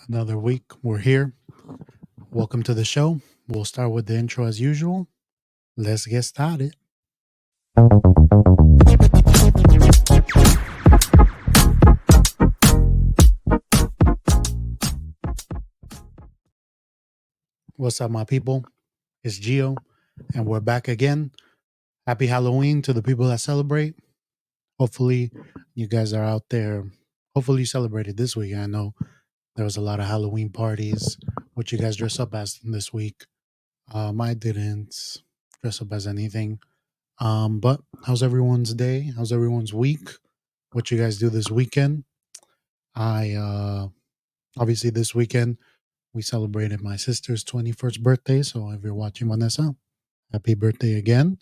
Another week. We're here. Welcome to the show. We'll start with the intro as usual. Let's get started. What's up, my people? It's Gio, and we're back again. Happy Halloween to the people that celebrate. Hopefully, you guys are out there. Hopefully, you celebrated this week. I know there was a lot of Halloween parties. What you guys dress up as this week? I didn't dress up as anything. But how's everyone's day? How's everyone's week? What you guys do this weekend? I Obviously this weekend we celebrated my sister's 21st birthday. So if you're watching, Vanessa, happy birthday again.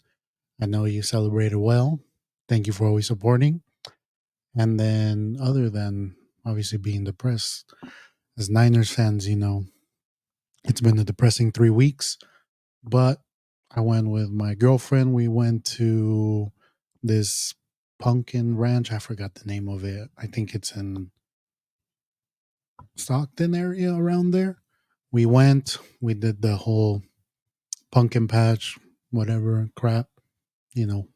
I know you celebrated well. Thank you for always supporting. And then other than obviously being depressed, as Niners fans, it's been a depressing 3 weeks. But I went with my girlfriend. We went to this pumpkin ranch. I forgot the name of it. I think it's in Stockton area around there. We went, we did the whole pumpkin patch, whatever crap.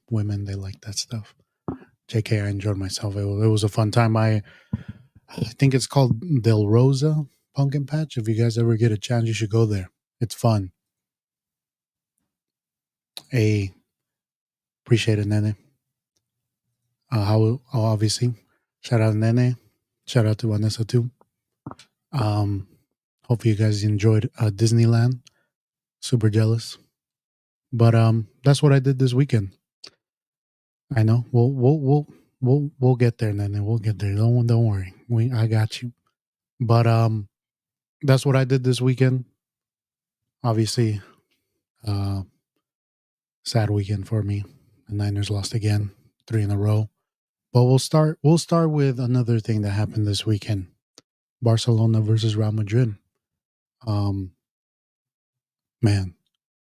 Women, they like that stuff. JK, I enjoyed myself. It was a fun time. I think it's called Del Rosa Pumpkin Patch. If you guys ever get a chance, you should go there. It's fun. Hey, appreciate it, Nene. Obviously, shout out Nene. Shout out to Vanessa too. Um, Hope you guys enjoyed Disneyland. Super jealous. But that's what I did this weekend. I know. We'll get there, Nene. We'll get there. Don't worry. I got you. But that's what I did this weekend. Obviously, uh, sad weekend for me. The Niners lost again, 3 in a row. But We'll start with another thing that happened this weekend: Barcelona versus Real Madrid. Um, Man,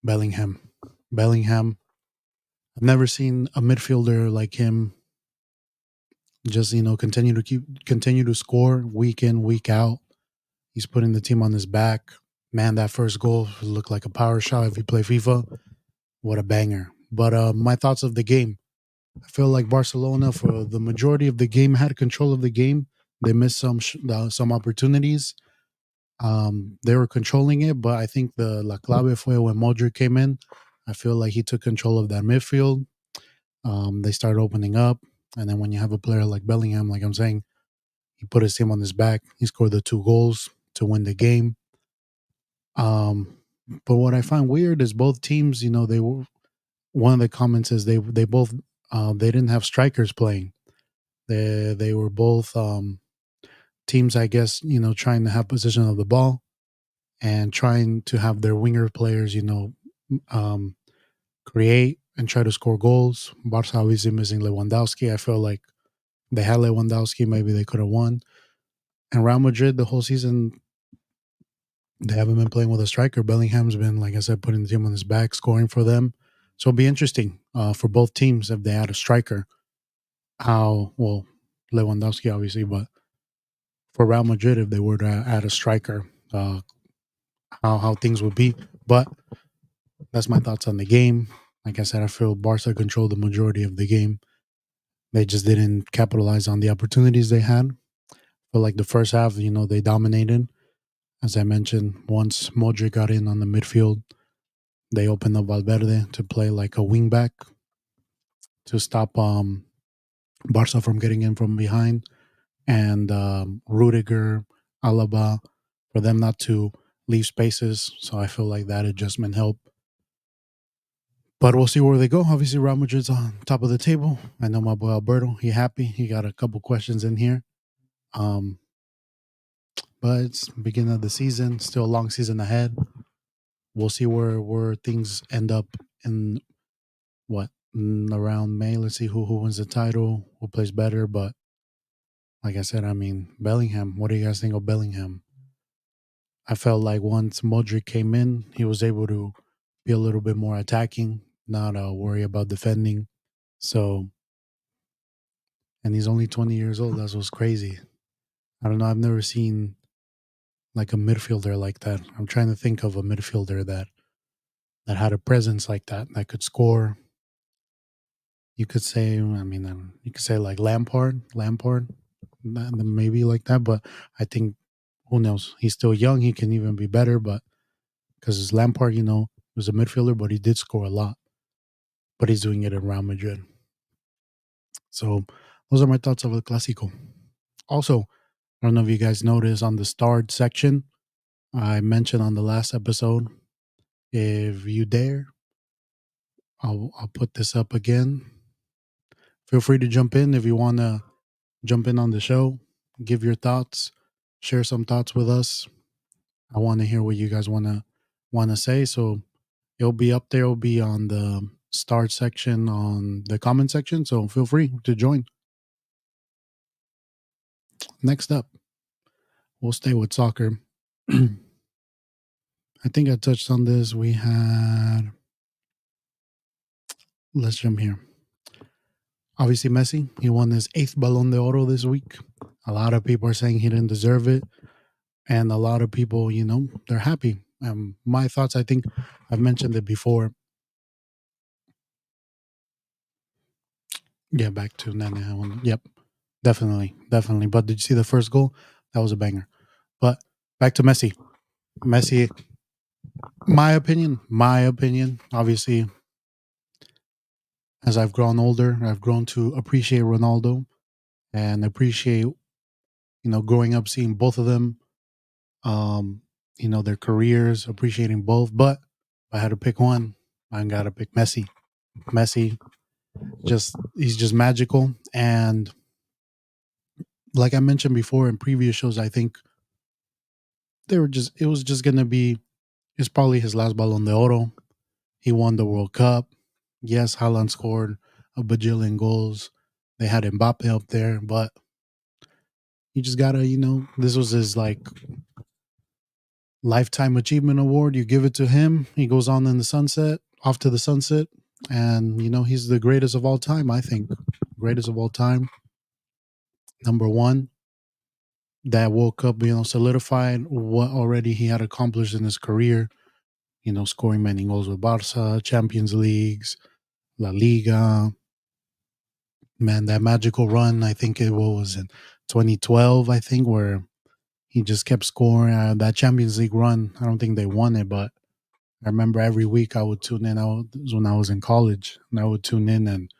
Bellingham. I've never seen a midfielder like him. Just continue to score week in, week out. He's putting the team on his back. Man, that first goal looked like a power shot. If you play FIFA, what a banger. But my thoughts of the game: I feel like Barcelona, for the majority of the game, had control of the game. They missed some opportunities. They were controlling it, but I think the La Clave fue when Modric came in. I feel like he took control of that midfield. They started opening up, and then when you have a player like Bellingham, like I'm saying, he put his team on his back. He scored the 2 goals to win the game. Um, but what I find weird is both teams. They were, one of the comments is they both they didn't have strikers playing. They were both teams, I guess, trying to have possession of the ball and trying to have their winger players, um, create and try to score goals. Barca obviously missing Lewandowski. I feel like they had Lewandowski, maybe they could have won. And Real Madrid, the whole season, they haven't been playing with a striker. Bellingham's been, like I said, putting the team on his back, scoring for them. So it'll be interesting for both teams if they had a striker. Well, Lewandowski, obviously, but for Real Madrid, if they were to add a striker, uh, how things would be. But that's my thoughts on the game. Like I said, I feel Barca controlled the majority of the game. They just didn't capitalize on the opportunities they had. But like the first half, they dominated. As I mentioned, once Modric got in on the midfield, they opened up Valverde to play like a wingback to stop Barca from getting in from behind, and Rudiger, Alaba, for them not to leave spaces. So I feel like that adjustment helped. But we'll see where they go. Obviously, Real Madrid's on top of the table. I know my boy Alberto. He happy. He got a couple questions in here. Um, but it's beginning of the season. Still a long season ahead. We'll see where things end up in around May. Let's see who wins the title, who plays better. But like I said, I mean, Bellingham. What do you guys think of Bellingham? I felt like once Modric came in, he was able to be a little bit more attacking, not worry about defending. So, and he's only 20 years old. That's what's crazy. I don't know. I've never seen like a midfielder like that. I'm trying to think of a midfielder that had a presence like that that could score. You could say, I mean, you could say like Lampard, maybe like that. But I think who knows? He's still young. He can even be better. But because Lampard, was a midfielder, but he did score a lot. But he's doing it in Real Madrid. So those are my thoughts of El Clásico. Also, I don't know if you guys noticed on the starred section, I mentioned on the last episode, if you dare, I'll put this up again. Feel free to jump in if you want to jump in on the show, give your thoughts, share some thoughts with us. I want to hear what you guys want to say. So it'll be up there. It'll be on the start section on the comment section. So feel free to join. Next up, we'll stay with soccer. I think I touched on this. We had, let's jump here. Obviously, Messi, he won his 8th Balón de Oro this week. A lot of people are saying he didn't deserve it. And a lot of people, they're happy. My thoughts, I think I've mentioned it before. Yeah, back to Nene. Yep, definitely. But did you see the first goal? That was a banger. But back to Messi. Messi, my opinion, obviously, as I've grown older, I've grown to appreciate Ronaldo and appreciate, growing up seeing both of them, their careers, appreciating both. But if I had to pick one, I gotta pick Messi. Messi, he's just magical. And like I mentioned before in previous shows, I think it was just gonna be, it's probably his last Ballon d'Oro. He won the World Cup. Yes, Haaland scored a bajillion goals. They had Mbappe up there, but you just gotta, this was his like lifetime achievement award. You give it to him. He goes on in the sunset, off to the sunset, and he's the greatest of all time. I think greatest of all time. Number one, that World Cup, solidified what already he had accomplished in his career. Scoring many goals with Barca, Champions Leagues, La Liga. Man, that magical run, I think it was in 2012, I think, where he just kept scoring. That Champions League run, I don't think they won it, but I remember every week I would tune in. This was when I was in college, and I would tune in and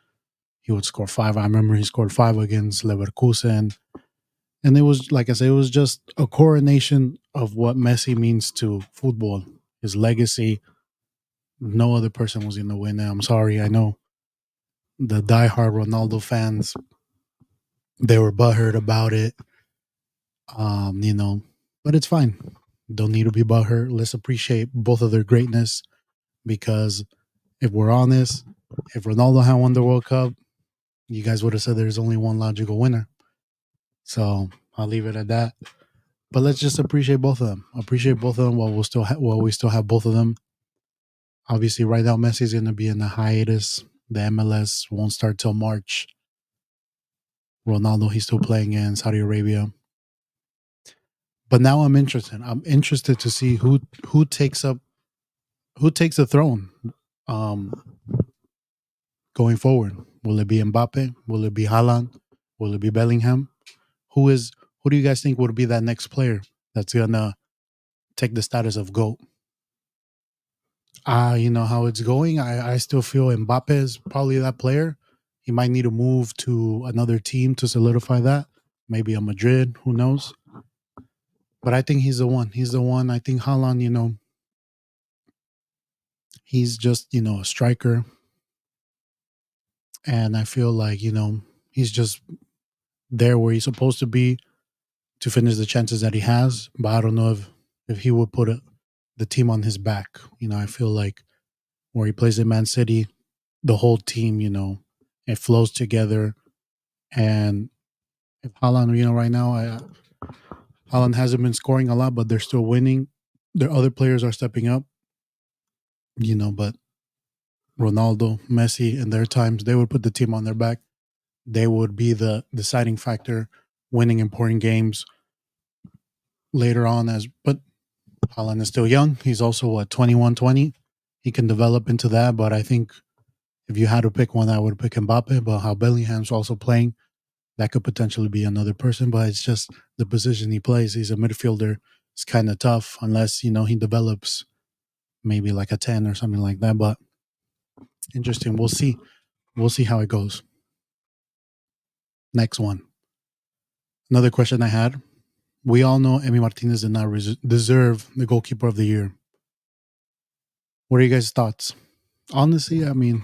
he would score 5. I remember he scored 5 against Leverkusen. And it was, like I said, it was just a coronation of what Messi means to football, his legacy. No other person was going to win it. I'm sorry. I know the diehard Ronaldo fans, they were butthurt about it. But it's fine. Don't need to be butthurt. Let's appreciate both of their greatness, because if we're honest, if Ronaldo had won the World Cup, you guys would have said there's only one logical winner. So I'll leave it at that. But let's just appreciate both of them. Appreciate both of them while we still have both of them. Obviously, right now Messi's going to be in a hiatus. The MLS won't start till March. Ronaldo, he's still playing in Saudi Arabia. But now I'm interested. I'm interested to see who takes the throne going forward. Will it be Mbappe? Will it be Haaland? Will it be Bellingham? Who do you guys think would be that next player that's gonna take the status of GOAT? You know how it's going. I still feel Mbappe is probably that player. He might need to move to another team to solidify that. Maybe a Madrid, who knows? But I think he's the one. He's the one. I think Haaland, he's just, a striker. And I feel like, he's just there where he's supposed to be to finish the chances that he has. But I don't know if he would put the team on his back. I feel like where he plays in Man City, the whole team, it flows together. And if Haaland, right now, Haaland hasn't been scoring a lot, but they're still winning. Their other players are stepping up, but Ronaldo, Messi, in their times, they would put the team on their back. They would be the deciding factor, winning important games. later on as but Haaland is still young. He's also what 21, 20. He can develop into that, but I think if you had to pick one, I would pick Mbappe. But how Bellingham's also playing, that could potentially be another person. But it's just the position he plays. He's a midfielder. It's kind of tough unless he develops maybe like a 10 or something like that. But interesting. We'll see. We'll see how it goes. Next one. Another question I had. We all know Emi Martinez did not deserve the goalkeeper of the year. What are you guys' thoughts? Honestly, I mean,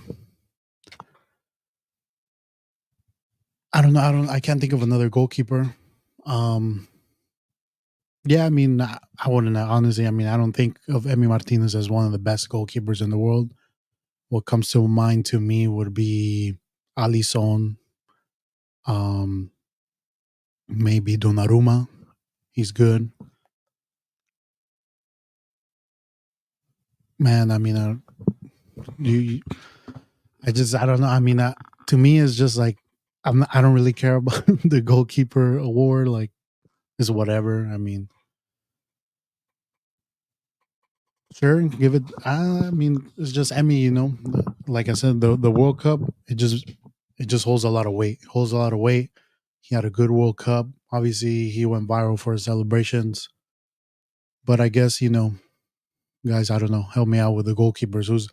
I don't know. I can't think of another goalkeeper. Um, yeah, I mean, I wouldn't honestly. I mean, I don't think of Emi Martinez as one of the best goalkeepers in the world. What comes to mind to me would be Alisson, um, maybe Donnarumma. He's good, man. I mean, you, I don't know. I mean, to me, it's just like I don't really care about the goalkeeper award. Like, it's whatever. I mean, sure, give it. I mean, it's just Emmy. Like I said, the World Cup it just holds a lot of weight. Holds a lot of weight. He had a good World Cup. Obviously, he went viral for his celebrations. But I guess guys, I don't know. Help me out with the goalkeepers. Who's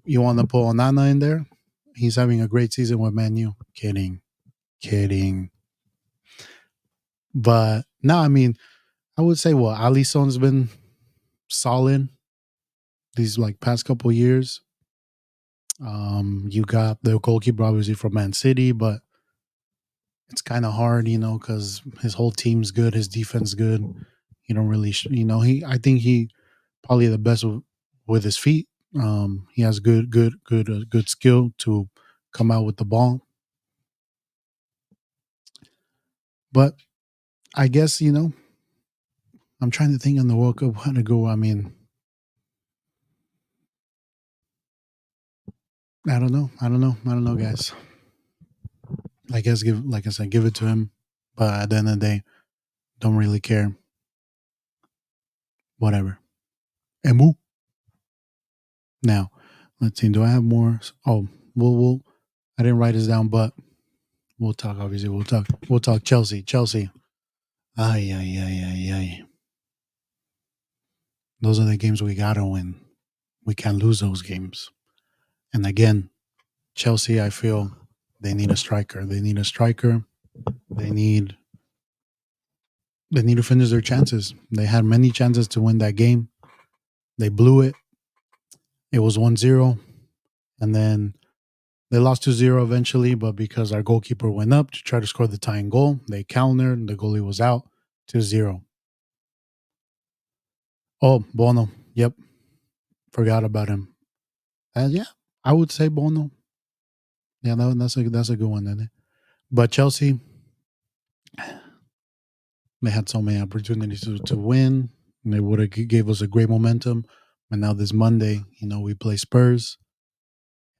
you want to put Onana in there? He's having a great season with Man U. Kidding. But no, I mean, I would say Alisson's been solid these like past couple years. You got the goalkeeper obviously from Man City, but it's kind of hard, because his whole team's good, his defense good. He don't really, I think he probably the best with his feet. He has good skill to come out with the ball. But I guess I'm trying to think in the World Cup how to go. I mean, I don't know. I don't know, guys. I guess like I said, give it to him. But at the end of the day, don't really care. Whatever. Emu. Now, let's see. Do I have more? Oh, we'll. I didn't write this down, but we'll talk. Obviously, we'll talk. We'll talk Chelsea. Chelsea. Ay, ay, ay, ay, ay. Those are the games we gotta win. We can't lose those games. And again, Chelsea, I feel they need a striker. They need a striker. They need to finish their chances. They had many chances to win that game. They blew it. It was 1-0. And then they lost 2-0 eventually, but because our goalkeeper went up to try to score the tying goal, they countered. The goalie was out 2-0. Oh, Bono. Yep. Forgot about him. Yeah, I would say Bono. Yeah, that's a good one, isn't it? But Chelsea, they had so many opportunities to win. And they would have gave us a great momentum. But now this Monday, we play Spurs.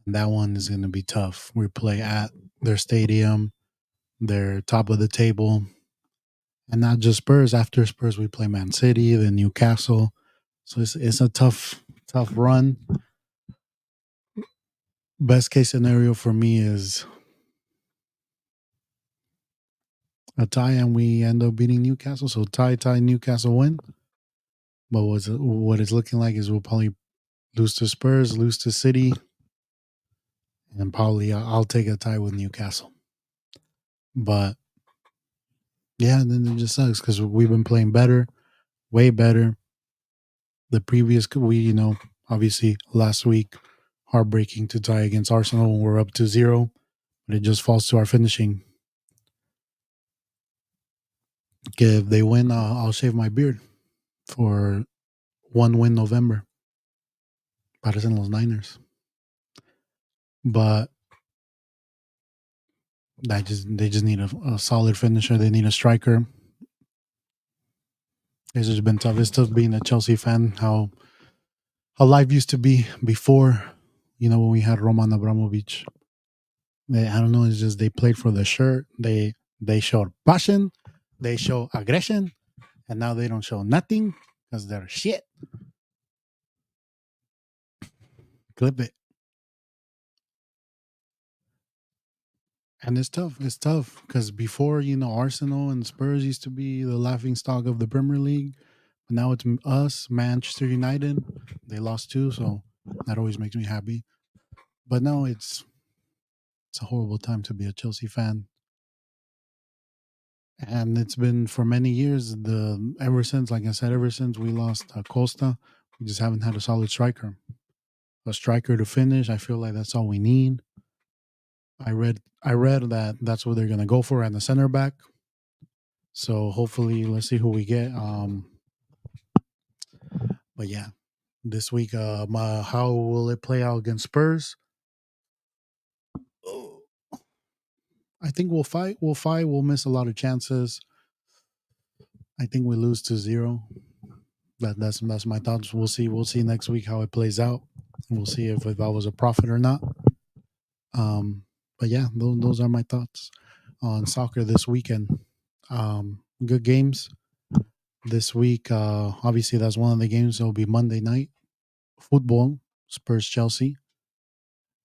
And that one is going to be tough. We play at their stadium. They're top of the table. And not just Spurs. After Spurs, we play Man City, then Newcastle. So it's a tough run. Best case scenario for me is a tie and we end up beating Newcastle. So tie, Newcastle win. But what it's looking like is we'll probably lose to Spurs, lose to City, and probably I'll take a tie with Newcastle. But yeah, then it just sucks because we've been playing better, way better. The previous obviously last week, heartbreaking to tie against Arsenal when we're up to 0, but it just falls to our finishing. If they win, I'll shave my beard for 1-win November. Parecen los Niners. But they just need a solid finisher. They need a striker. It's just been tough. It's tough being a Chelsea fan. How life used to be before, when we had Roman Abramovich. I don't know. It's just they played for the shirt. They showed passion. They show aggression, and now they don't show nothing because they're shit. Clip it. And it's tough. It's tough because before, Arsenal and Spurs used to be the laughing stock of the Premier League. But now it's us, Manchester United. They lost two, so that always makes me happy. But no, it's a horrible time to be a Chelsea fan. And it's been for many years. The ever since, like I said, ever since we lost Costa, we just haven't had a solid striker. A striker to finish. I feel like that's all we need. I read that that's what they're gonna go for at the center back. So hopefully, let's see who we get. But yeah, this week, how will it play out against Spurs? Oh, I think we'll fight. We'll fight. We'll miss a lot of chances. I think we lose 2-0. That's my thoughts. We'll see. We'll see next week how it plays out. We'll see if that was a profit or not. But yeah, those are my thoughts on soccer this weekend. Good games this week. Obviously, that's one of the games. It'll be Monday night football, Spurs Chelsea.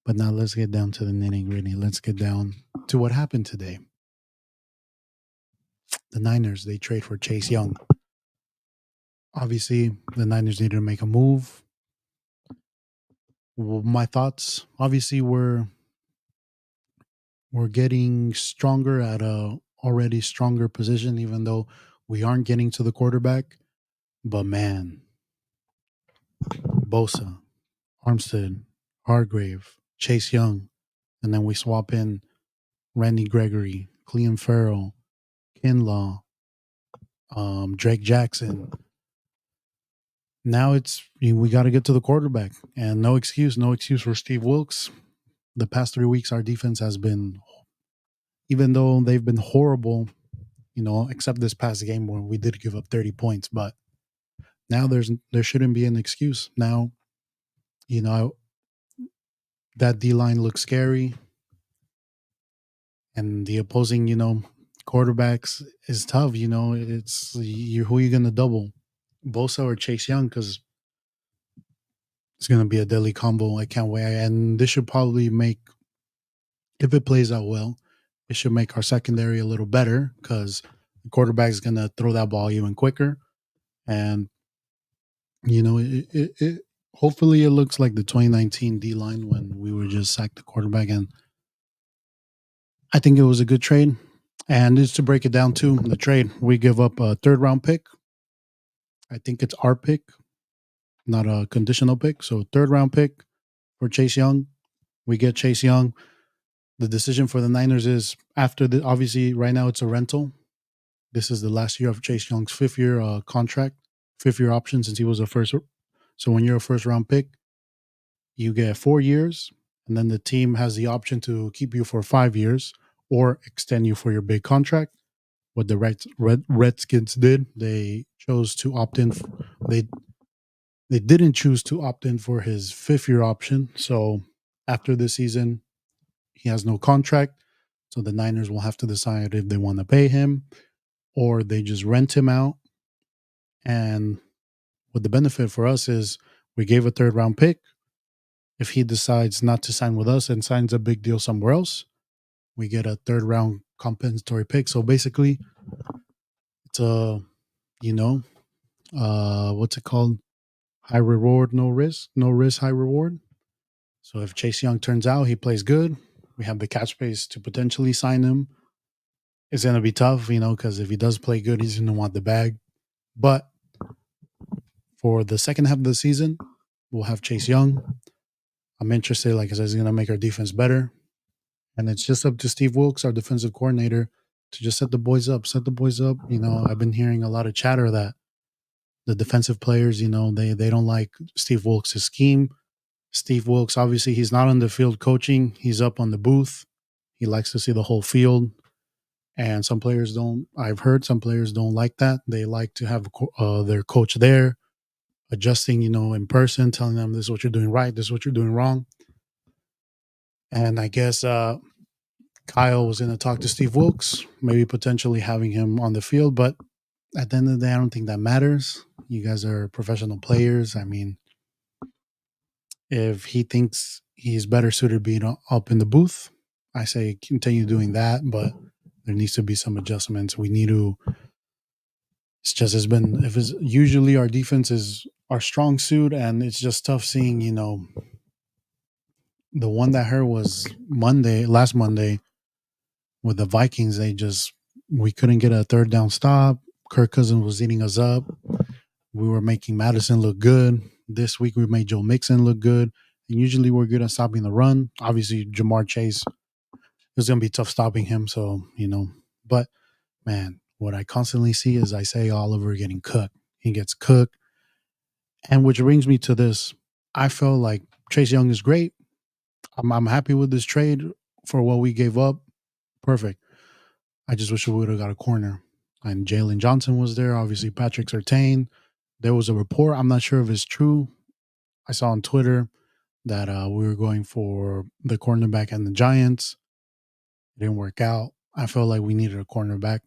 But now let's get down to the nitty gritty. Let's get down to what happened today. The Niners, they trade for Chase Young. Obviously, the Niners needed to make a move. Well, my thoughts, obviously, we're getting stronger at a already stronger position, even though we aren't getting to the quarterback. But man, Bosa, Armstead, Hargrave, Chase Young, and then we swap in Randy Gregory, Clem Farrell, Kinlaw, Drake Jackson. Now we got to get to the quarterback, and no excuse for Steve Wilkes. The past 3 weeks, our defense has been, even though they've been horrible, except this past game where we did give up 30 points, but now there shouldn't be an excuse. Now, that D line looks scary, and the opposing, quarterbacks is tough. It's who are you gonna double, Bosa or Chase Young? Because it's gonna be a deadly combo. I can't wait, and this should probably make, if it plays out well, it should make our secondary a little better because the quarterback's gonna throw that ball even quicker, and it hopefully it looks like the 2019 D line when we were just sacked the quarterback, and I think it was a good trade. And just to break it down too, the trade, we give up a third round pick. I think it's our pick, not a conditional pick. So third round pick for Chase Young. We get Chase Young. The decision for the Niners is after the, obviously right now it's a rental. This is the last year of Chase Young's fifth year contract, fifth year option since he was a first. So when you're a first round pick, you get 4 years, and then the team has the option to keep you for 5 years or extend you for your big contract. What the Redskins did, they chose to opt in. They didn't choose to opt in for his fifth year option. So after this season, he has no contract. So the Niners will have to decide if they want to pay him or they just rent him out. And what the benefit for us is we gave a third round pick. If he decides not to sign with us and signs a big deal somewhere else, we get a third round compensatory pick. So basically, it's a, what's it called? High reward, no risk. No risk, high reward. So if Chase Young turns out he plays good, we have the cap space to potentially sign him. It's going to be tough, because if he does play good, he's going to want the bag. But for the second half of the season, we'll have Chase Young. I'm interested, like I said, he's going to make our defense better. And it's just up to Steve Wilkes, our defensive coordinator, to just set the boys up. Set the boys up. I've been hearing a lot of chatter that the defensive players, they don't like Steve Wilkes' scheme. Steve Wilkes, obviously, he's not on the field coaching. He's up on the booth. He likes to see the whole field. And some players don't, I've heard some players don't like that. They like to have their coach there, adjusting, in person, telling them this is what you're doing right, this is what you're doing wrong. And I guess Kyle was going to talk to Steve Wilkes, maybe potentially having him on the field. But At the end of the day, I don't think that matters. You guys are professional players. I mean, if he thinks he's better suited being up in the booth, I say continue doing that. But there needs to be some adjustments. We need to. It's just it's been if it's usually our defense is our strong suit, and it's just tough seeing the one that hurt was last Monday with the Vikings. We couldn't get a third down stop. Kirk Cousins was eating us up. We were making Madison look good. This week we made Joe Mixon look good. And usually we're good at stopping the run. Obviously, Jamar Chase, it's going to be tough stopping him. So, but man, what I constantly see is Isaiah Oliver getting cooked. He gets cooked. And which brings me to this. I feel like Chase Young is great. I'm happy with this trade for what we gave up. Perfect. I just wish we would have got a corner. And Jalen Johnson was there. Obviously, Patrick Surtain. There was a report. I'm not sure if it's true. I saw on Twitter that we were going for the cornerback and the Giants. It didn't work out. I felt like we needed a cornerback.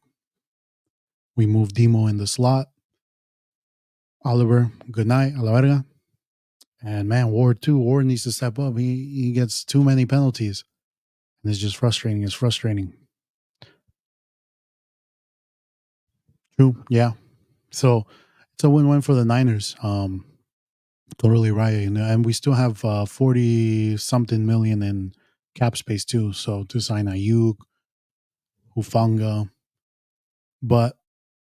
We moved Demo in the slot. Oliver, good night. A la verga. And man, Ward too. Ward needs to step up. He gets too many penalties. And it's just frustrating. It's frustrating. True. Yeah. So it's a win-win for the Niners. Totally right. And we still have 40 something million in cap space too. So to sign Ayuk, Hufanga. But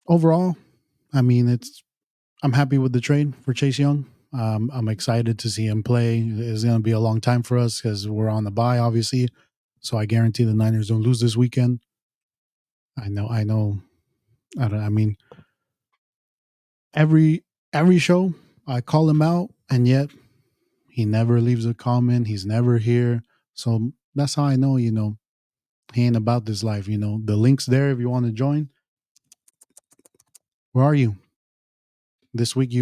overall, I mean, I'm happy with the trade for Chase Young. I'm excited to see him play. It's going to be a long time for us because we're on the bye, obviously. So I guarantee the Niners don't lose this weekend. I know. I mean, every show I call him out, and yet he never leaves a comment. He's never here. So that's how I know, he ain't about this life. The link's there if you want to join. Where are you? This week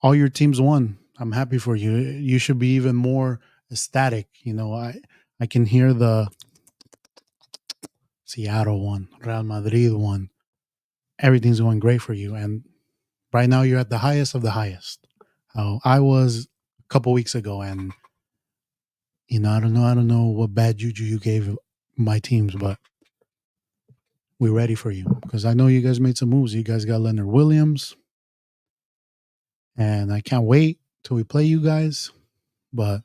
all your teams won. I'm happy for you. You should be even more ecstatic. I can hear the Seattle one, Real Madrid one. Everything's going great for you. And right now you're at the highest of the highest. I was a couple weeks ago, and I don't know what bad juju you gave my teams, but we're ready for you because I know you guys made some moves. You guys got Leonard Williams, and I can't wait till we play you guys. But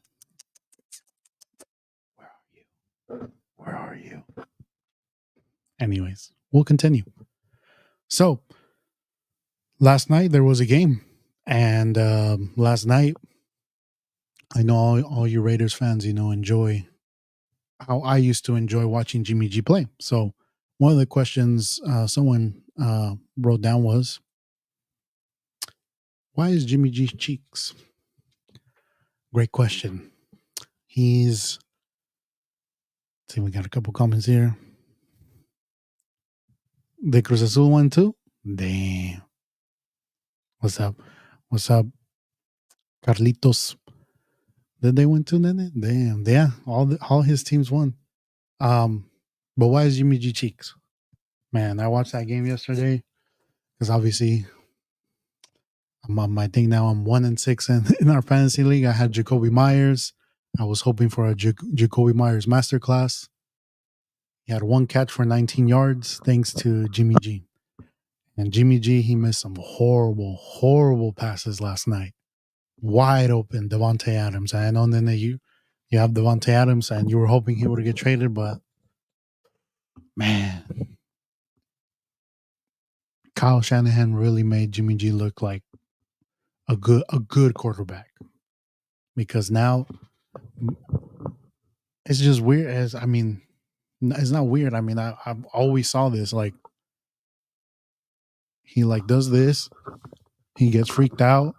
where are you? Where are you? Anyways, we'll continue. So last night there was a game, and last night I know all you Raiders fans, enjoy how I used to enjoy watching Jimmy G play. So one of the questions someone wrote down was, why is Jimmy G cheeks? Great question. Let's see, we got a couple comments here. The Cruz Azul one too? Damn. What's up? What's up, Carlitos? Did they win too, Nene? Damn. Yeah, all his teams won. But why is Jimmy G cheeks? Man, I watched that game yesterday because obviously I'm on my thing now. I'm 1-6 in our fantasy league. I had Jacoby Myers. I was hoping for a Jacoby Myers masterclass. He had one catch for 19 yards thanks to Jimmy G. And Jimmy G, he missed some horrible, horrible passes last night. Wide open, Devontae Adams. I know then you have Devontae Adams and you were hoping he would get traded, but man, Kyle Shanahan really made Jimmy G look like a good quarterback. Because now it's just weird. It's not weird. I mean, I've always saw this. Like he does this, he gets freaked out.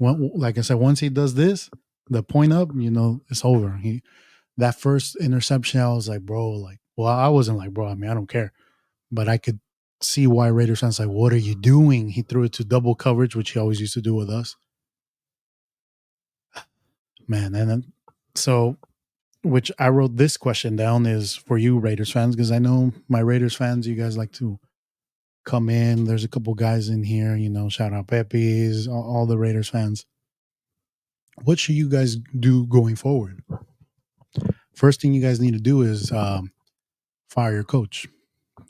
Like I said, once he does this, the point up, it's over. That first interception, I was like, bro, well, I wasn't like, bro. I mean, I don't care, but I could see why Raiders fans like, what are you doing? He threw it to double coverage, which he always used to do with us, man. And then, so, which I wrote this question down is for you Raiders fans because I know my Raiders fans, you guys like to come in. There's a couple guys in here, shout out Pepe's, all the Raiders fans. What should you guys do going forward? First thing you guys need to do is fire your coach.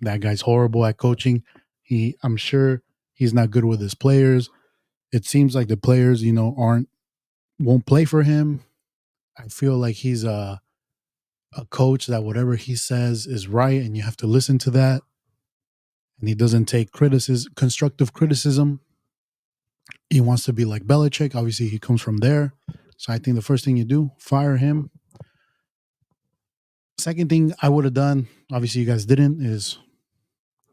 That guy's horrible at coaching. I'm sure he's not good with his players. It seems like the players, won't play for him. I feel like he's a coach that whatever he says is right, and you have to listen to that. And he doesn't take constructive criticism. He wants to be like Belichick. Obviously, he comes from there. So I think the first thing you do, fire him. Second thing I would have done, obviously you guys didn't, is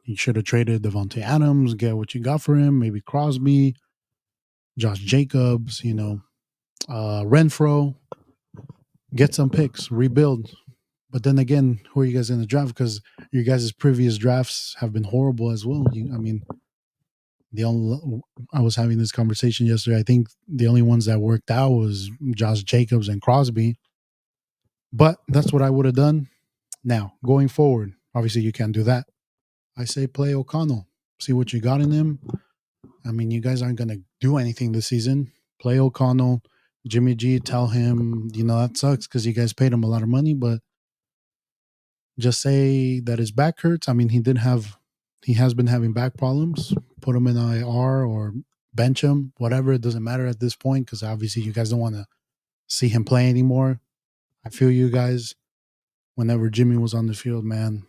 you should have traded Devontae Adams, get what you got for him, maybe Crosby, Josh Jacobs, Renfro, get some picks, rebuild. But then again, who are you guys going to draft? Because your guys' previous drafts have been horrible as well. The only I was having this conversation yesterday. I think the only ones that worked out was Josh Jacobs and Crosby. But that's what I would have done. Now, going forward, obviously you can't do that. I say play O'Connell. See what you got in him. You guys aren't going to do anything this season. Play O'Connell. Jimmy G, tell him, that sucks because you guys paid him a lot of money, but just say that his back hurts. He has been having back problems. Put him in IR or bench him, whatever. It doesn't matter at this point because obviously you guys don't want to see him play anymore. I feel you guys. Whenever Jimmy was on the field, man,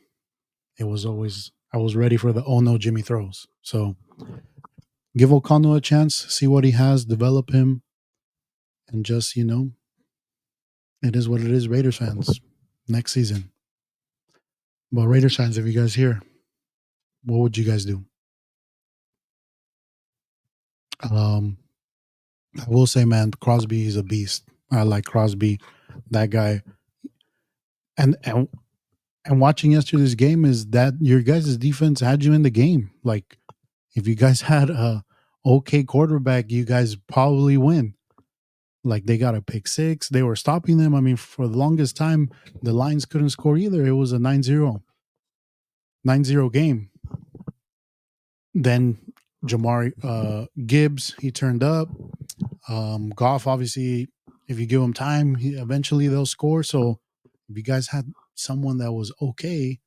it was always, I was ready for the oh no Jimmy throws. So give O'Connell a chance, see what he has, develop him, and just, it is what it is, Raiders fans, next season. But Raiders fans, if you guys here, what would you guys do? I will say, man, Crosby is a beast. I like Crosby, that guy. And watching yesterday's game is that your guys' defense had you in the game. Like, if you guys had a okay quarterback, you guys probably win. Like, they got a pick six. They were stopping them. For the longest time, the Lions couldn't score either. It was a 9-0 game. Then Jamar Gibbs, he turned up. Goff, obviously, if you give him time, eventually they'll score. So if you guys had someone that was okay,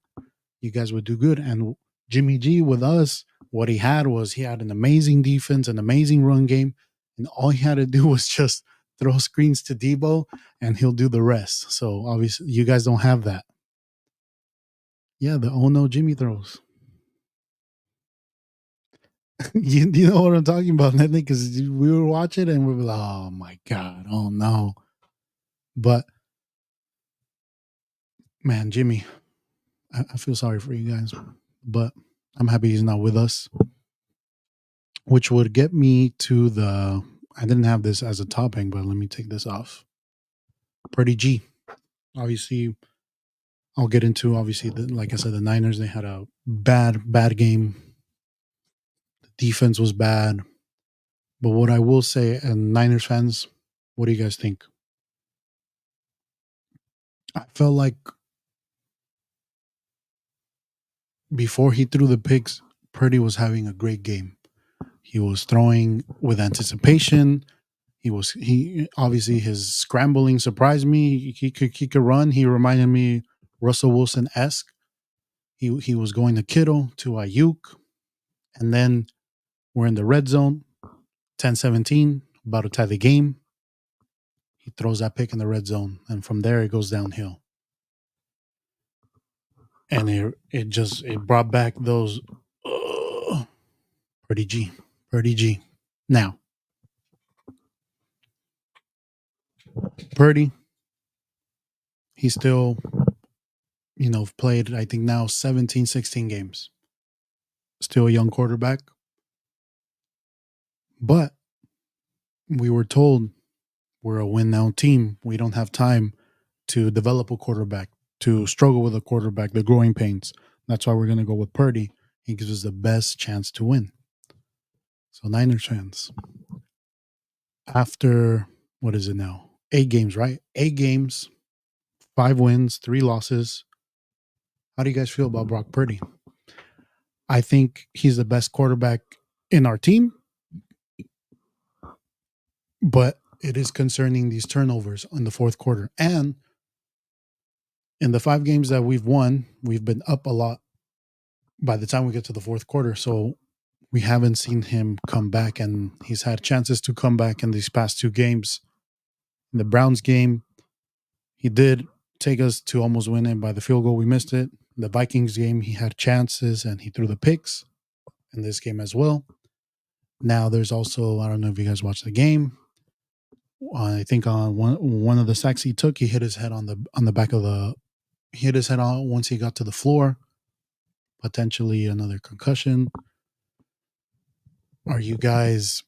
you guys would do good. And Jimmy G with us, what he had an amazing defense, an amazing run game, and all he had to do was just throw screens to Debo, and he'll do the rest. So obviously, you guys don't have that. Yeah, the oh no Jimmy throws. you know what I'm talking about, Nedley? Because we were watching and we were like, oh my God, oh no. But man, Jimmy, I feel sorry for you guys, but I'm happy he's not with us. Which would get me to I didn't have this as a topic, but let me take this off. Purdy G. Obviously, I'll get into, like I said, the Niners, they had a bad game. The defense was bad. But what I will say, and Niners fans, what do you guys think? I felt like before he threw the picks, Purdy was having a great game. He was throwing with anticipation. He obviously, his scrambling surprised me. He could run. He reminded me Russell Wilson-esque. He was going to Kittle, to Ayuk, and then we're in the red zone, 10-17, about to tie the game. He throws that pick in the red zone, and from there it goes downhill. And it brought back those Purdy G. Now, Purdy, he still, played, I think now 17, 16 games. Still a young quarterback. But we were told we're a win now team. We don't have time to develop a quarterback, to struggle with a quarterback, the growing pains. That's why we're going to go with Purdy. He gives us the best chance to win. So Niners fans, after, what is it now? 8 games, right? 8 games, 5 wins, 3 losses. How do you guys feel about Brock Purdy? I think he's the best quarterback in our team, but it is concerning these turnovers in the fourth quarter. And in the 5 games that we've won, we've been up a lot by the time we get to the fourth quarter. So we haven't seen him come back, and he's had chances to come back in these past 2 games. In the Browns game, he did take us to almost win it by the field goal. We missed it. In the Vikings game, he had chances and he threw the picks. In this game as well. Now there's also, I don't know if you guys watched the game. I think on one of the sacks he took, he hit his head on the back of the he hit his head on once he got to the floor. Potentially another concussion. Are you guys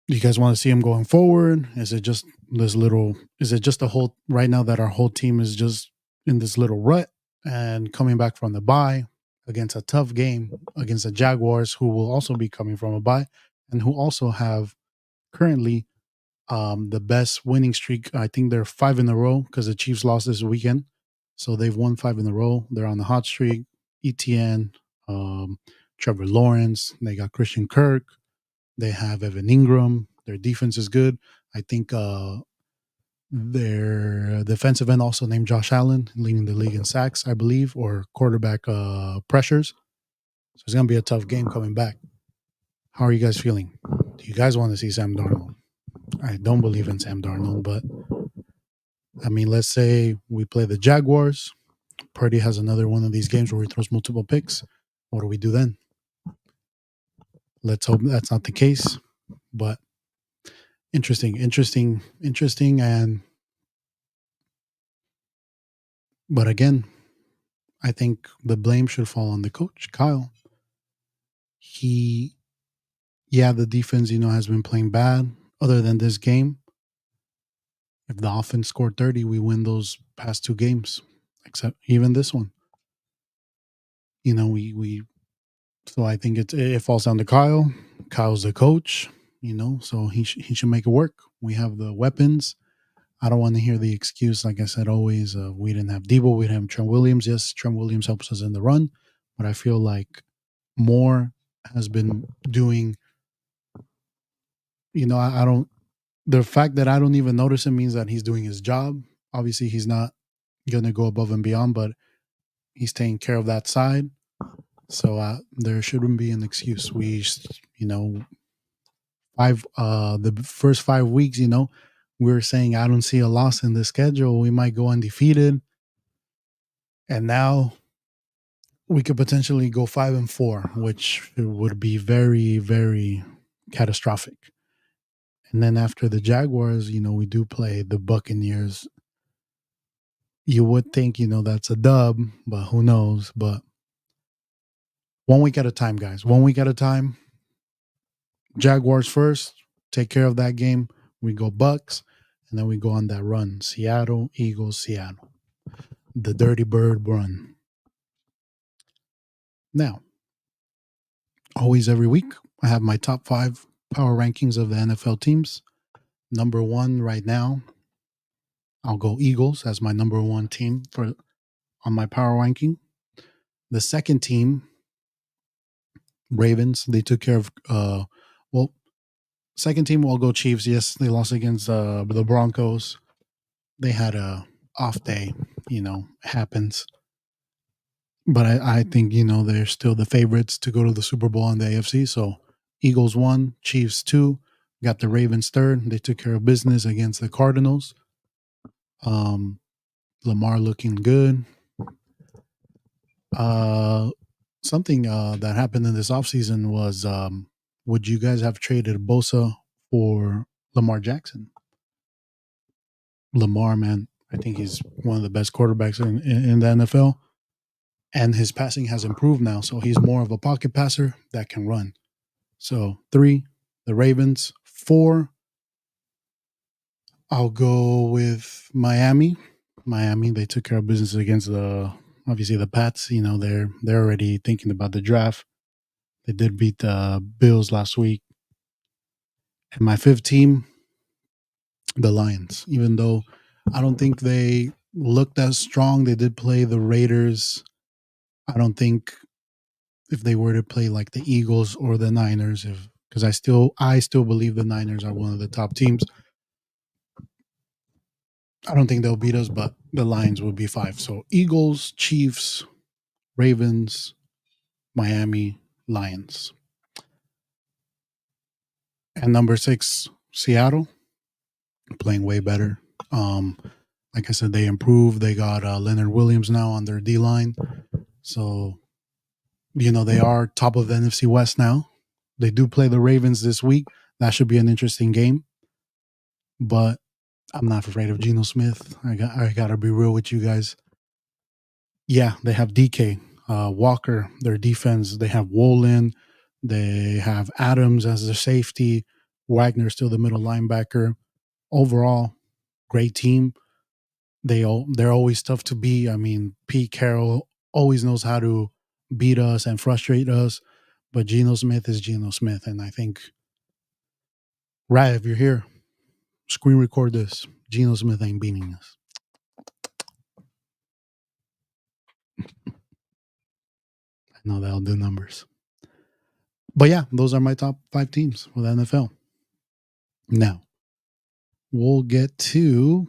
do you guys want to see him going forward? Is it just this little is it just a whole right now that our whole team is just in this little rut and coming back from the bye against a tough game against the Jaguars, who will also be coming from a bye and who also have currently the best winning streak. I think they're 5 in a row because the Chiefs lost this weekend. So they've won 5 in a row. They're on the hot streak. ETN, um, Trevor Lawrence, they got Christian Kirk, they have Evan Ingram. Their defense is good. I think their defensive end, also named Josh Allen, leading the league in sacks, I believe, or quarterback pressures. So it's going to be a tough game coming back. How are you guys feeling? Do you guys want to see Sam Darnold? I don't believe in Sam Darnold, but I mean, let's say we play the Jaguars. Purdy has another one of these games where he throws multiple picks. What do we do then? Let's hope that's not the case. But interesting. And, but again, I think the blame should fall on the coach, Kyle. The defense, has been playing bad other than this game. If the offense scored 30, we win those past 2 games, except even this one. We so I think it falls down to Kyle. Kyle's the coach, so he should make it work. We have the weapons. I don't want to hear the excuse, like I said, always, we didn't have Debo, we didn't have Trent Williams. Yes, Trent Williams helps us in the run, but I feel like Moore has been doing, I don't, the fact that I don't even notice him means that he's doing his job. Obviously, he's not going to go above and beyond, but he's taking care of that side. So there shouldn't be an excuse. The first 5 weeks, we were saying I don't see a loss in the schedule. We might go undefeated, and now we could potentially go 5-4, which would be very, very catastrophic. And then after the Jaguars, we do play the Buccaneers. You would think, that's a dub, but who knows? But 1 week at a time, guys. 1 week at a time. Jaguars first. Take care of that game. We go Bucks, and then we go on that run. Seattle, Eagles, Seattle. The Dirty Bird run. Now, always every week, I have my top 5 power rankings of the NFL teams. Number 1 right now, I'll go Eagles as my number 1 team on my power ranking. The second team, Ravens. They took care of second team will go Chiefs. Yes, they lost against the Broncos. They had a off day, happens. But I think, they're still the favorites to go to the Super Bowl in the AFC. So Eagles 1, Chiefs 2, got the Ravens 3rd. They took care of business against the Cardinals. Lamar looking good. Something that happened in this offseason was, would you guys have traded Bosa for Lamar Jackson? Lamar, man, I think he's one of the best quarterbacks in the NFL. And his passing has improved now. So he's more of a pocket passer that can run. So 3, the Ravens. 4, I'll go with Miami. Miami, they took care of business against obviously the Pats. They're already thinking about the draft. They did beat the Bills last week. And my 5th team, the Lions. Even though I don't think they looked as strong, they did play the Raiders. I don't think if they were to play like the Eagles or the Niners, if because I still believe the Niners are one of the top teams. I don't think they'll beat us, but the Lions will be five. So Eagles, Chiefs, Ravens, Miami, Lions. And number six, Seattle, playing way better. Um, like I said, they improved. They got Leonard Williams now on their D line. So, they are top of the NFC West now. They do play the Ravens this week. That should be an interesting game. But I'm not afraid of Geno Smith. I gotta be real with you guys. Yeah, they have DK, Walker, their defense. They have Wolin. They have Adams as their safety. Wagner still the middle linebacker. Overall, great team. They're always tough to beat. I mean, Pete Carroll always knows how to beat us and frustrate us. But Geno Smith is Geno Smith, and I think, right, if you're here, screen record this. Geno Smith ain't beating us. I know that'll do numbers. But yeah, those are my top five teams with NFL. Now, we'll get to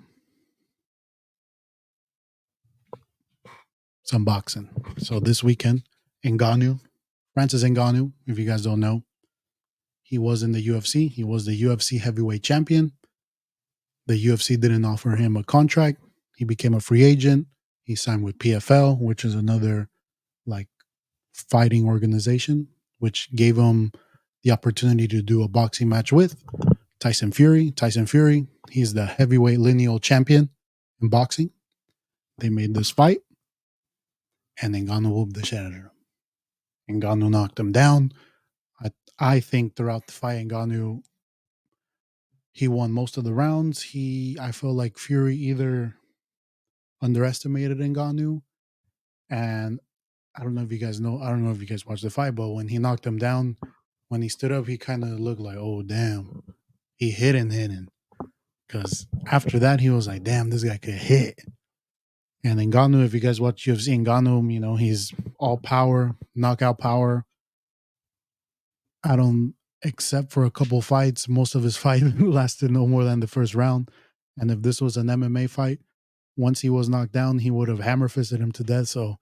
some boxing. So this weekend, Ngannou, Francis Ngannou, if you guys don't know, he was in the UFC. He was the UFC heavyweight champion. The UFC didn't offer him a contract. He became a free agent. He signed with PFL, which is another like fighting organization, which gave him the opportunity to do a boxing match with Tyson Fury. Tyson Fury, he's the heavyweight lineal champion in boxing. They made this fight, and Ngannou whooped the shit out of him. Ngannou knocked him down. I think throughout the fight, Ngannou, he won most of the rounds. I feel like Fury either underestimated Ngannou, and I don't know if you guys know. I don't know if you guys watched the fight, but when he knocked him down, when he stood up, he kind of looked like, oh damn, he hit. Because after that, he was like, damn, this guy could hit. And Ngannou, if you guys watch UFC, Ngannou, he's all power, knockout power. I don't, except for a couple fights, most of his fight lasted no more than the first round. And if this was an MMA fight, once he was knocked down, he would have hammer fisted him to death. So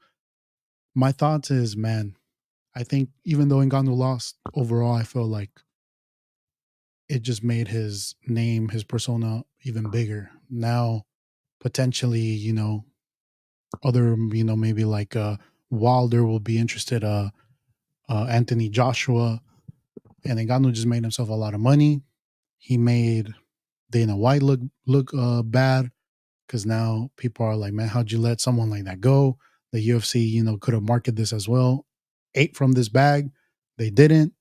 my thoughts is, man, I think even though Ngannou lost, overall, I feel like it just made his name, his persona even bigger. Now, potentially, other, maybe like Wilder will be interested, Anthony Joshua, and Ngannou just made himself a lot of money. He made Dana White look bad because now people are like, man, how'd you let someone like that go? The UFC, could have marketed this as well. Ate from this bag. They didn't.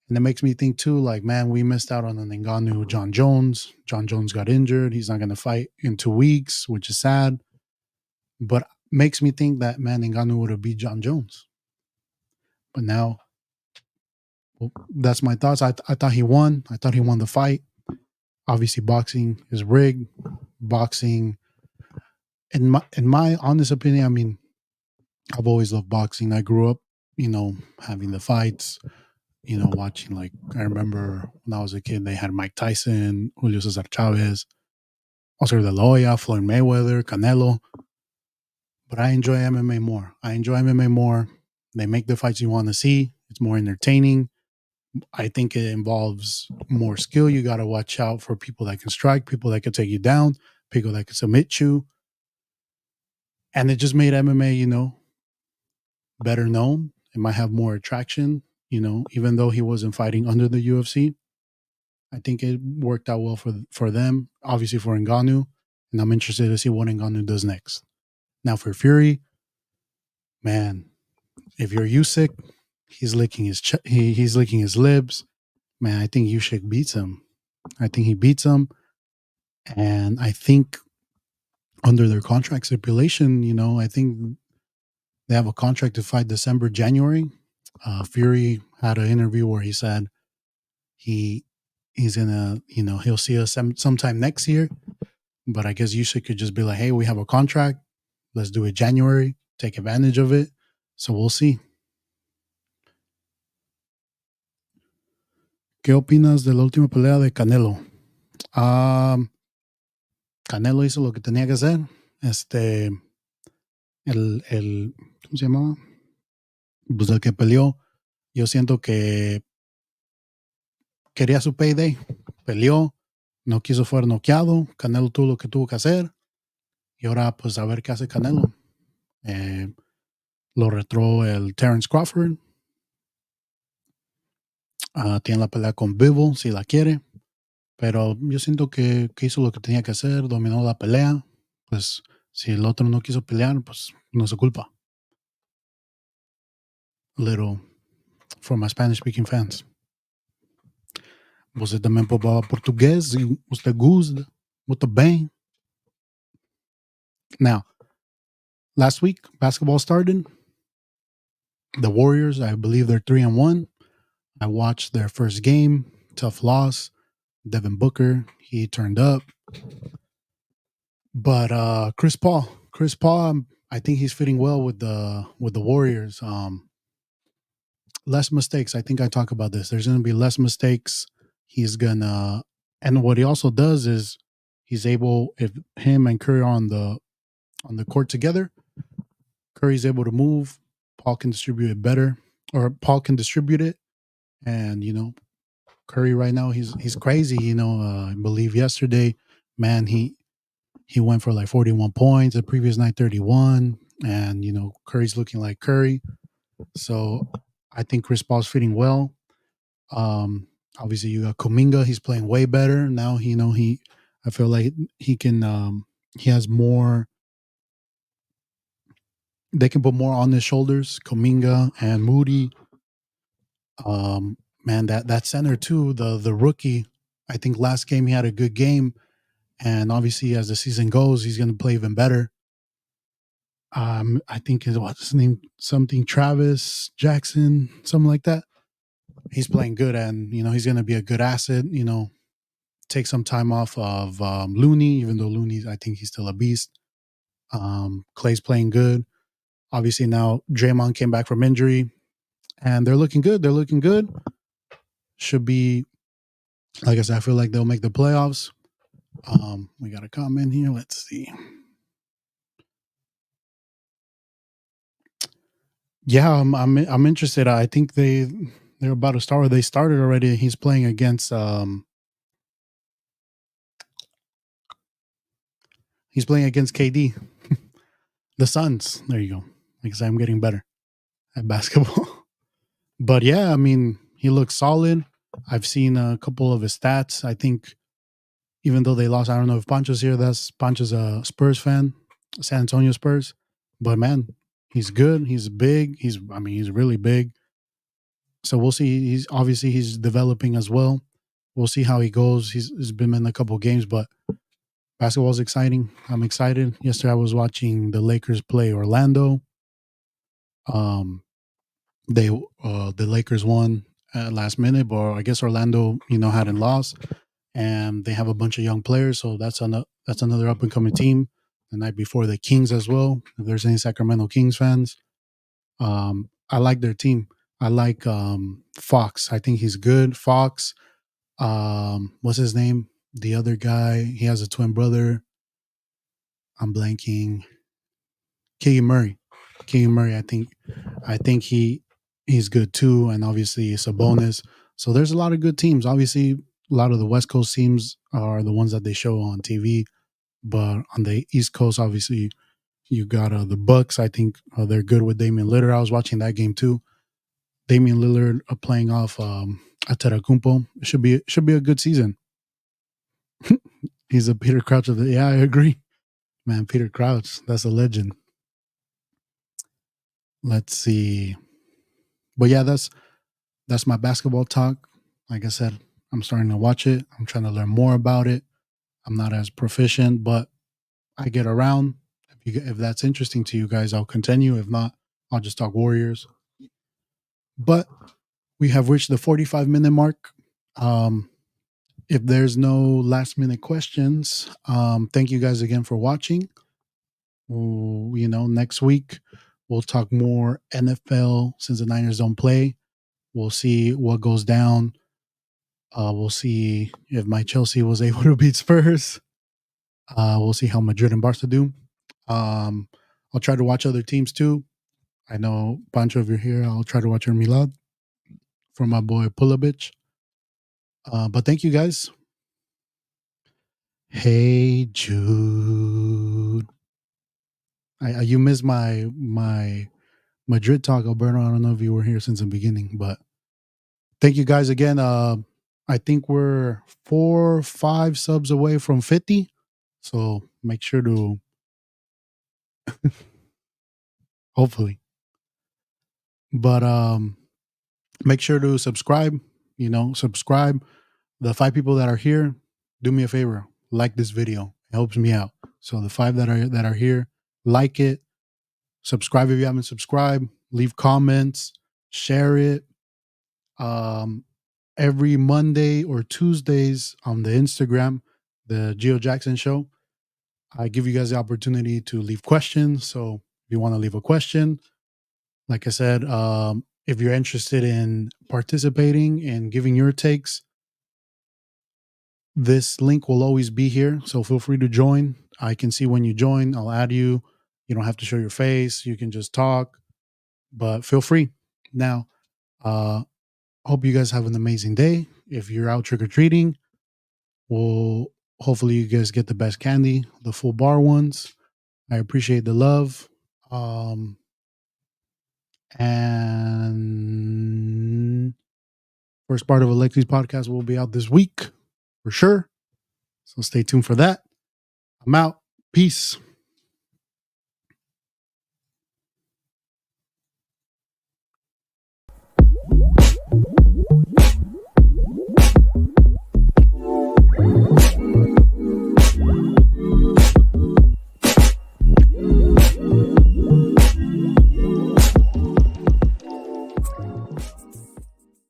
And it makes me think too, like, man, we missed out on an Ngannou John Jones. John Jones got injured. He's not going to fight in 2 weeks, which is sad. But makes me think that, man, Ngannou would have beat John Jones. But now, well, that's my thoughts. I thought he won. I thought he won the fight. Obviously, boxing is rigged. Boxing, in my honest opinion, I mean, I've always loved boxing. I grew up, having the fights, watching, like, I remember when I was a kid, they had Mike Tyson, Julio Cesar Chavez, Oscar De La Hoya, Floyd Mayweather, Canelo. But I enjoy MMA more. They make the fights you want to see. It's more entertaining. I think it involves more skill. You got to watch out for people that can strike, people that can take you down, people that can submit you. And it just made MMA, better known. It might have more attraction, even though he wasn't fighting under the UFC. I think it worked out well for them, obviously for Ngannou. And I'm interested to see what Ngannou does next. Now for Fury, man, if you're Usyk, he's licking he's licking his lips. Man, I think Usyk beats him. I think he beats him. And I think under their contract stipulation, I think they have a contract to fight December, January. Fury had an interview where he said he's gonna, he'll see us sometime next year. But I guess Usyk could just be like, hey, we have a contract. Let's do it January. Take advantage of it. So we'll see. ¿Qué opinas de la última pelea de Canelo? Um, Canelo hizo lo que tenía que hacer. Este, ¿cómo se llamaba? Pues el que peleó. Yo siento que quería su payday. Peleó, no quiso ser noqueado. Canelo tuvo lo que tuvo que hacer. Y ahora, pues, a ver qué hace Canelo. Eh, lo retró el Terence Crawford. Tiene la pelea con Bivol si la quiere. Pero yo siento que hizo lo que tenía que hacer, dominó la pelea. Pues si el otro no quiso pelear, pues no es su culpa. A little for my Spanish speaking fans. Você também pode falar português e você gosta muito bem. Now, last week, basketball started. The Warriors, I believe they're 3-1. I watched their first game. Tough loss. Devin Booker, he turned up. But Chris Paul, I think he's fitting well with the Warriors. Less mistakes. I think I talk about this. There's going to be less mistakes. He's gonna, and what he also does is he's able, if him and Curry are on the court together, Curry's able to move. Paul can distribute it better, or Paul can distribute it. And Curry right now he's crazy. I believe yesterday, man, he went for like 41 points. The previous night 31, and Curry's looking like Curry. So I think Chris Paul's fitting well. Obviously you got Kuminga. He's playing way better now. I feel like he can. He has more. They can put more on his shoulders. Kuminga and Moody. Man, that center too. The rookie. I think last game he had a good game, and obviously as the season goes, he's going to play even better. I think what's his name? Something Travis Jackson, something like that. He's playing good, and he's going to be a good asset. Take some time off of Looney, even though Looney, I think he's still a beast. Clay's playing good. Obviously now Draymond came back from injury, and they're looking good. They're looking good. Should be, like I said, I feel like they'll make the playoffs. We got a comment here. Let's see. Yeah, I'm interested. I think they're about to start. Or they started already. He's playing against KD, the Suns. There you go. Because I'm getting better at basketball. But yeah, I mean, he looks solid. I've seen a couple of his stats. I think even though they lost, I don't know if Pancho's here. That's Pancho's a Spurs fan, San Antonio Spurs. But man, he's good. He's big. He's really big. So we'll see. He's developing as well. We'll see how he goes. He's been in a couple of games, but basketball is exciting. I'm excited. Yesterday I was watching the Lakers play Orlando. The Lakers won at last minute, but I guess Orlando, hadn't lost, and they have a bunch of young players. So that's another up and coming team. The night before the Kings as well. If there's any Sacramento Kings fans, I like their team. I like Fox. I think he's good. Fox. What's his name? The other guy. He has a twin brother. I'm blanking. Keegan Murray. Keegan Murray. I think he's good too, and obviously it's a bonus. So there's a lot of good teams. Obviously, a lot of the West Coast teams are the ones that they show on TV, but on the East Coast, obviously, you got the Bucks. I think they're good with Damian Lillard. I was watching that game too. Damian Lillard playing off Atarakumpo. It should be a good season. He's a Peter Crouch of the. Yeah, I agree, man. Peter Crouch, that's a legend. Let's see, but yeah, that's my basketball talk. Like I said, I'm starting to watch it. I'm trying to learn more about it. I'm not as proficient, but I get around. If that's interesting to you guys, I'll continue. If not, I'll just talk Warriors. But we have reached the 45-minute mark. If there's no last minute questions, thank you guys again for watching. Next week we'll talk more NFL since the Niners don't play. We'll see what goes down We'll see if my Chelsea was able to beat Spurs. We'll see how Madrid and Barca do. I'll try to watch other teams too. I know Pancho, if you're here, I'll try to watch your Milad from my boy Pulovic. But thank you guys. Hey Jude, you missed my Madrid talk, Alberto. I don't know if you were here since the beginning, but thank you guys again. I think we're 4-5 subs away from 50, so make sure to hopefully. But make sure to subscribe. Subscribe. The 5 people that are here, do me a favor, like this video. It helps me out. So the 5 that are here, like it, subscribe if you haven't subscribed, leave comments, share it. Every Monday or Tuesdays on the Instagram, the Giojackson show, I give you guys the opportunity to leave questions. So if you want to leave a question, like I said, if you're interested in participating and giving your takes, this link will always be here. So feel free to join. I can see when you join, I'll add you. You don't have to show your face. You can just talk, but feel free. Now, hope you guys have an amazing day. If you're out trick or treating, well, hopefully you guys get the best candy, the full bar ones. I appreciate the love. And first part of Alexi's podcast will be out this week for sure. So stay tuned for that. I'm out. Peace.